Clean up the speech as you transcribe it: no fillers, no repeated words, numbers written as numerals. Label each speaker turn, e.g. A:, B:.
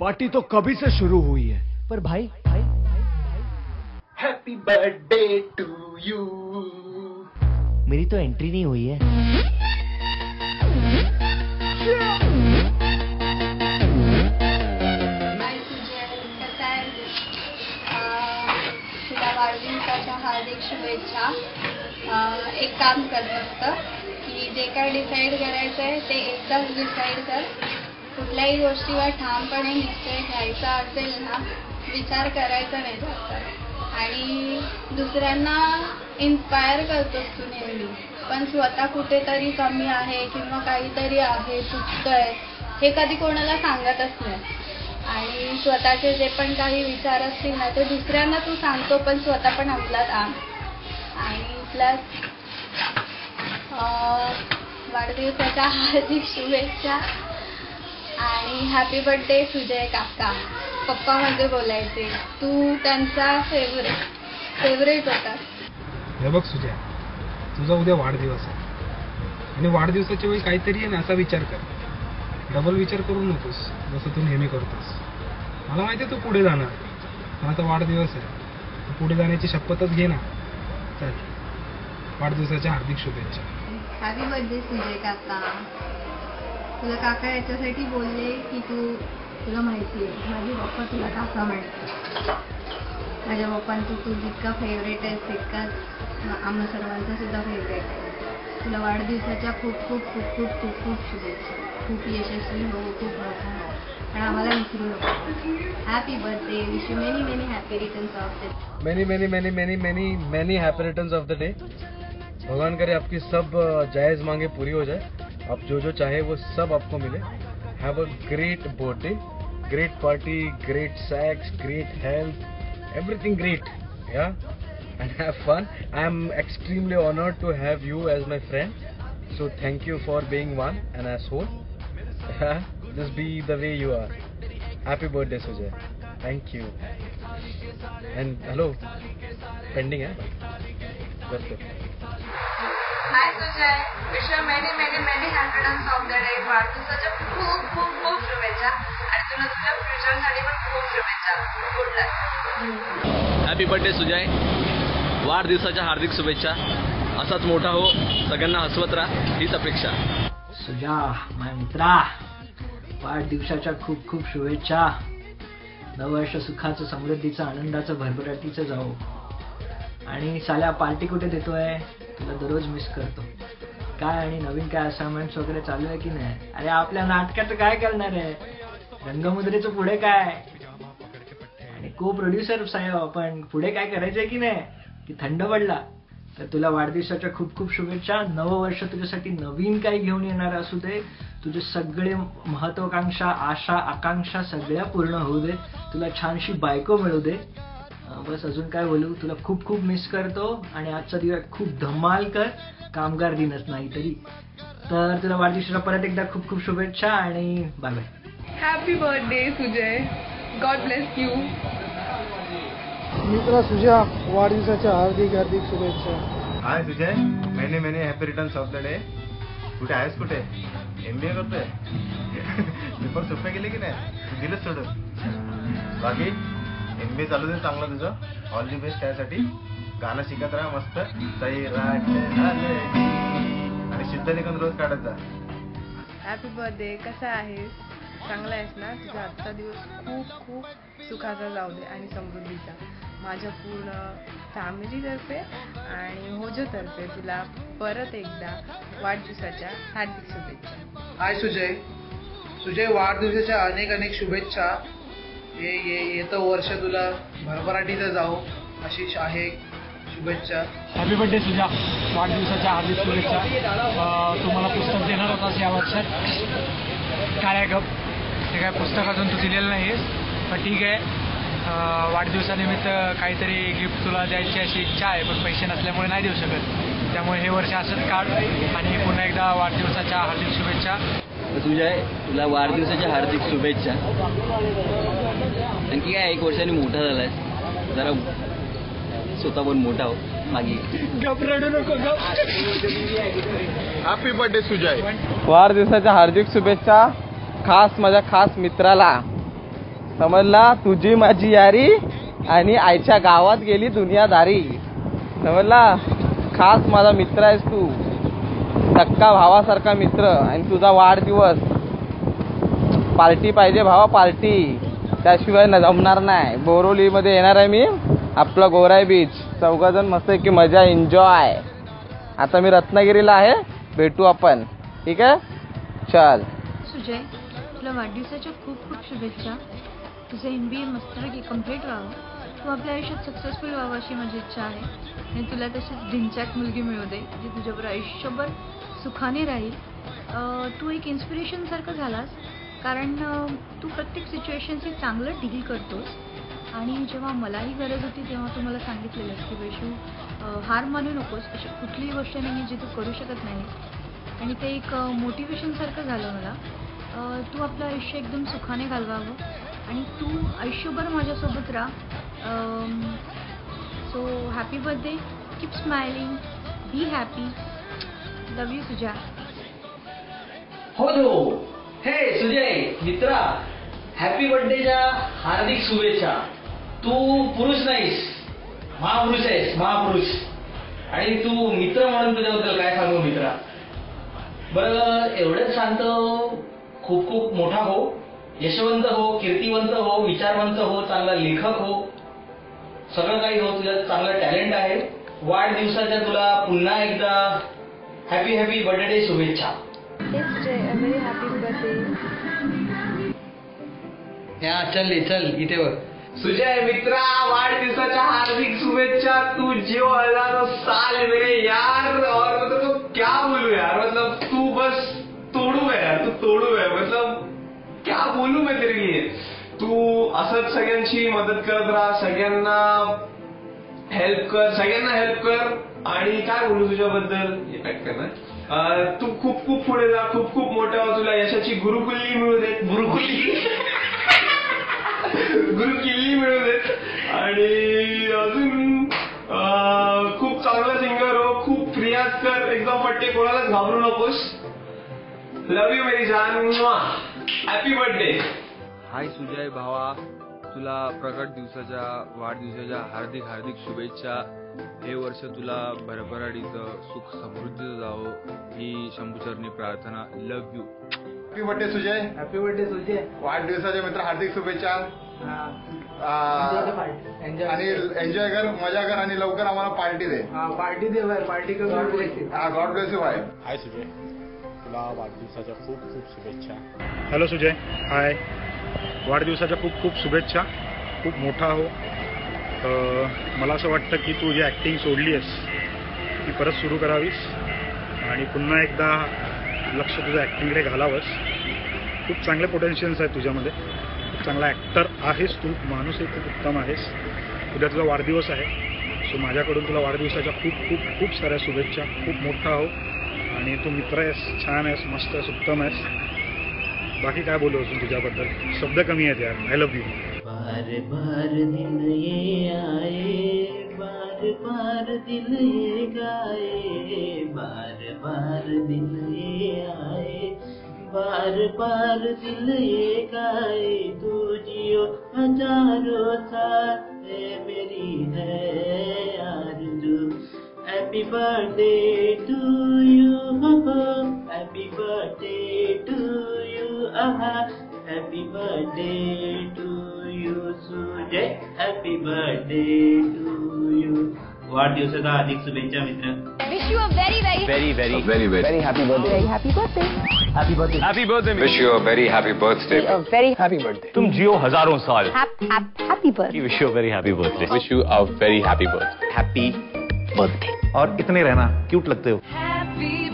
A: Party तो कभी से शुरू हुई है,
B: पर भाई भाई
C: हैप्पी बर्थडे टू यू।
B: मेरी तो एंट्री नहीं हुई है।
D: तुला वाढदिवसाच्या हार्दिक शुभेच्छा। एक काम कर फक्त की जे काय डिसाईड करायचं आहे ते एकदाच डिसाईड कर। कुठल्याही गोष्टीवर ठामपणे निश्चय घ्यायचा असेल ना, विचार करायचा नाही जास्त। आणि दुसऱ्यांना इन्स्पायर करतोस तू नेहमी, पण स्वतः कुठेतरी कमी आहे किंवा काहीतरी आहे, चुकतंय हे कधी कोणाला सांगतच नाही। आणि स्वतःचे जे पण काही विचार असतील ना ते दुसऱ्यांना तू सांगतो, पण स्वतः पण अंमलात आण। आणि प्लस वाढदिवसाच्या हार्दिक शुभेच्छा आणि हॅपी बर्थडे सुजय काका। पप्पा म्हणजे बोलायचे, तू त्यांचा फेवरेट होता।
E: हे बघ सुजय, तुझा उद्या वाढदिवस आहे आणि वाढदिवसाच्या वेळी काहीतरी आहे ना असा विचार कर, डबल विचार करू नकोस जसं तू नेहमी करतोस। मला माहिती आहे तू पुढे जाणार, पण आता वाढदिवस आहे, तू पुढे जाण्याची शपथच घे ना। चल, वाढदिवसाच्या हार्दिक शुभेच्छा।
D: हॅपी बर्थडे सुजय काका। तुला काका याच्यासाठी बोलले की तुला माहिती आहे माझे पप्पा तुला काका म्हणतात। माझ्या पप्पांचं तू जितका फेवरेट आहे तितकाच आम्हा सर्वांचा सुद्धा फेवरेट आहे। तुला वाढदिवसाच्या खूप खूप खूप खूप खूप खूप शुभेच्छा। खूप यशस्वी हो, खूप मोठा हो, पण आम्हाला विसरू नको। Happy birthday, wish you many many happy returns of the day.
F: Many many many many many many happy returns of the day. भगवान करे आपकी सब जायज़ मांगे पूरी हो जाए, आप जो चाहे वो सब आपको मिले। Have a great birthday, great party, great sex, great health, everything great, yeah, and have fun. I am extremely honored to have you as my friend, so thank you for being an asshole. Yeah, just be the way you are. Happy birthday Sujay, thank you. And hello, pending hai just it.
D: High Sujay, wish you many many many happy returns of the day. वाढदिवसाच्या खूप खूप खूप शुभेच्छा आणि तुला तुझ्या फ्युचरसाठी पण खूप शुभेच्छा। गुड लक।
G: हॅपी बर्थडे सुजय, वाढदिवसाच्या हार्दिक शुभेच्छा। असाच मोठा हो, सगळ्यांना हसवत राहा, हीच अपेक्षा।
B: सुजा माझ्या मित्रा, वाढदिवसाच्या खूप खूप शुभेच्छा। नववर्ष सुखाचं, समृद्धीचं, आनंदाचं, भरभराटीचं जाऊ। आणि साल्या पार्टी कुठे देतोय? तुला दररोज मिस करतो। काय आणि नवीन काय असाइनमेंट्स वगैरे चालू आहे की नाही? अरे आपल्या नाटकाचं काय करणार आहे? रंगमुद्रेचं पुढे काय? आणि को प्रोड्युसर साहेब आपण पुढे काय करायचंय की नाही? की थंड पडला? तर तुला वाढदिवसाच्या खूप खूप शुभेच्छा। नववर्ष तुझ्यासाठी नवीन काही घेऊन येणार असू दे, तुझे सगळे महत्वाकांक्षा, आशा, आकांक्षा सगळ्या पूर्ण होऊ दे। तुला छानशी बायको मिळू दे। बस अजून काय बोलू, तुला खूप खूप मिस करतो आणि आजचा दिवस खूप धमाल कर, कामगार दिनच नाही तरी। तर तुला वाढदिवसाच्या परत एकदा खूप खूप शुभेच्छा आणि bye bye.
H: Happy birthday Sujay, God bless you.
E: मित्रा सुजय, वाढदिवसाच्या हार्दिक हार्दिक शुभेच्छा।
C: Hi Sujay, many many happy returns of the day. कुठे आहेस? कुठे MBA करतोय? पेपर सोपे गेले की नाही? दिलंच सोडून। बाकी MBA चालू दे चांगलं तुझं, ऑल दी बेस्ट त्यासाठी। गाणं शिकत राहा मस्त, सैराट आणि शुद्धलेखन रोज काढत जा।
H: हॅपी बर्थडे, कसा आहेस? चांगला आहेस ना? तुझा आजचा दिवस खूप खूप सुखाचा जाऊ दे आणि समृद्धीचा। माझ्या पूर्ण फॅमिलीतर्फे आणि होजोतर्फे तुला परत एकदा वाढदिवसाच्या हार्दिक शुभेच्छा।
I: हाय सुजय, वाढदिवसाच्या अनेक अनेक शुभेच्छा। येतं वर्ष तुला भरभराटीचं जाऊ अशी आहे शुभेच्छा।
E: हॅपी बर्थडे सुजा, वाढदिवसाच्या हार्दिक शुभेच्छा। तुम्हाला पुस्तक देणार होतास या वर्षात, काय गप ते काय पुस्तक अजून तू दिलेलं नाहीस, पण ठीक आहे। वाढदिवसानिमित्त काहीतरी गिफ्ट तुला द्यायची अशी इच्छा आहे, पण पैसे नसल्यामुळे नाही देऊ शकत। त्यामुळे हे वर्ष असंच काढ आणि पुन्हा एकदा वाढदिवसाच्या हार्दिक शुभेच्छा।
G: सुजय, तुला वाढदिवसाच्या हार्दिक शुभेच्छा। आणखी काय, एक वर्षाने मोठा झालाय, जरा स्वतः पण मोठा हो। मागे
E: रडू नको गप।
C: हॅपी बर्थडे सुजय,
F: वाढदिवसाच्या हार्दिक शुभेच्छा, खास माझ्या खास मित्राला।
C: समजला. तुझी माझी यारी आणि आईच्या गावात गेली दुनियादारी. समजला. खास माझा मित्र आहेस तू, सक्का भावासारखा मित्र. आणि तुझा वाढदिवस, पार्टी पाहिजे भावा, पार्टी. त्याशिवाय जमणार नाही. बोरोलीमध्ये येणार आहे मी, आपला गोराई बीच. चौघजण मस्त की मजा, एन्जॉय. आता मी रत्नागिरीला आहे, भेटू आपण. ठीक आहे, चल.
J: सुजय, तुला वाढदिवसाच्या खूप खूप शुभेच्छा. तुझं MBA मस्तपैकी कम्प्लीट व्हावं, तू आपल्या आयुष्यात सक्सेसफुल व्हावं अशी माझी इच्छा आहे. आणि तुला तशीच ढिंच्याक मुलगी मिळू दे, जी तुझ्याबरोबर आयुष्यभर सुखाने राहील. तू एक इन्स्पिरेशनसारखं झालास, कारण तू प्रत्येक सिच्युएशनशी चांगलं डील करतोस. आणि जेव्हा मलाही गरज होती तेव्हा तू मला सांगितलेलंस की वैशू, हार मानू नकोस, अशी कुठलीही गोष्ट नाही जी तू करू शकत नाही. आणि ते एक मोटिवेशनसारखं झालं मला. तू आपलं आयुष्य एकदम सुखाने घालवावं आणि तू आयुष्यभर माझ्यासोबत राहा. So happy birthday, keep smiling, be happy. Love you Suja.
B: हो हे सुजय मित्रा, हॅपी बर्थडेच्या हार्दिक शुभेच्छा. तू पुरुष नाहीस, महापुरुष आहेस, महापुरुष. आणि तू मित्र म्हणून तुझ्याबद्दल काय सांगू मित्रा. बरं, एवढंच सांगतो, खूप खूप मोठा हो, यशवंत हो, कीर्तिवंत हो, विचारवंत हो, चांगला लेखक हो, सगळं काही हो. तुझ्यात चांगलं टॅलेंट आहे. वाढदिवसाच्या तुला पुन्हा एकदा हॅपी हॅपी बर्थडे शुभेच्छा.
H: Very happy birthday.
B: चल इथे बघ. सुजय मित्रा, वाढदिवसाच्या हार्दिक शुभेच्छा. तू जो हजारों साल मेरे यार. और मतलब क्या बोलू यार, मतलब तू बस तोडू है यार, तू तोडू है. मतलब क्या बोलू मैं तेरे लिए. तू असंच सगळ्यांची मदत करत राहा, सगळ्यांना हेल्प कर. आणि काय बोलू तुझ्याबद्दल, हे पॅक कर ना. तू खूप खूप पुढे जा, खूप खूप मोठा हो. तुला यशाची गुरुकिल्ली मिळू देत, गुरुकिल्ली मिळू देत. आणि अजून खूप चांगला सिंगर हो, खूप रियाज कर, एकदम पट्टे, कोणालाच घाबरू नकोस. लव यू मेरी जान. Happy birthday.
F: हाय सुजय भावा, तुला प्रगट दिवसाच्या वाढदिवसाच्या हार्दिक हार्दिक शुभेच्छा. हे वर्ष तुला भरभराटीचं सुख समृद्धीचं जावं ही शंभूचरणी प्रार्थना. Love you.
C: Happy birthday Sujay.
B: Happy birthday Sujay.
C: वाढदिवसाच्या मित्र हार्दिक शुभेच्छा. आणि एन्जॉय कर, मजा कर आणि लवकर आम्हाला पार्टी दे.
B: पार्टी दे बाय, पार्टी कर.
C: God bless you bye.
K: Hi Sujay, तुला वाढदिवसाच्या खूप खूप शुभेच्छा.
L: Hello Sujay, hi. वाढदिवसाच्या खूप खूप शुभेच्छा. खूप मोठा हो. मला असं वाटतं की तू जी ॲक्टिंग सोडली आहेस ती परत सुरू करावीस आणि पुन्हा एकदा लक्ष तुझं ॲक्टिंगकडे घालावंस. खूप चांगले पोटेन्शियल्स आहेत तुझ्यामध्ये. खूप चांगला ॲक्टर आहेस तू, माणूसही खूप उत्तम आहेस. उद्या तुझा वाढदिवस आहे, सो माझ्याकडून तुला वाढदिवसाच्या खूप खूप खूप साऱ्या शुभेच्छा. खूप मोठा हो. आणि तू मित्र आहेस, छान आहेस, मस्त आहेस, उत्तम आहेस. बाकी काय बोलू अजून तुझ्याबद्दल, शब्द कमी आहेत यार. I love you.
M: बार बार दिन ये आए, बार बार दिल ये गाए, बार बार दिन ये आए, बार बार दिल ये गाए. तू जियो हजारों साल, मेरी है आरज़ू. Happy birthday to you, happy birthday to you, happy birthday to you Sujay, happy birthday to you. वाढदिवसाच्या हार्दिक शुभेच्छा मित्र.
N: Wish you a very happy birthday. Very happy birthday. Happy birthday.
O: Wish you a very happy birthday.
N: Very happy birthday.
O: तुम जियो हजारों साल.
N: Happy birthday.
O: Wish you a very happy birthday. Wish you a very happy birthday. Happy birthday.
C: और इतने रहना, cute लगते हो.
N: Happy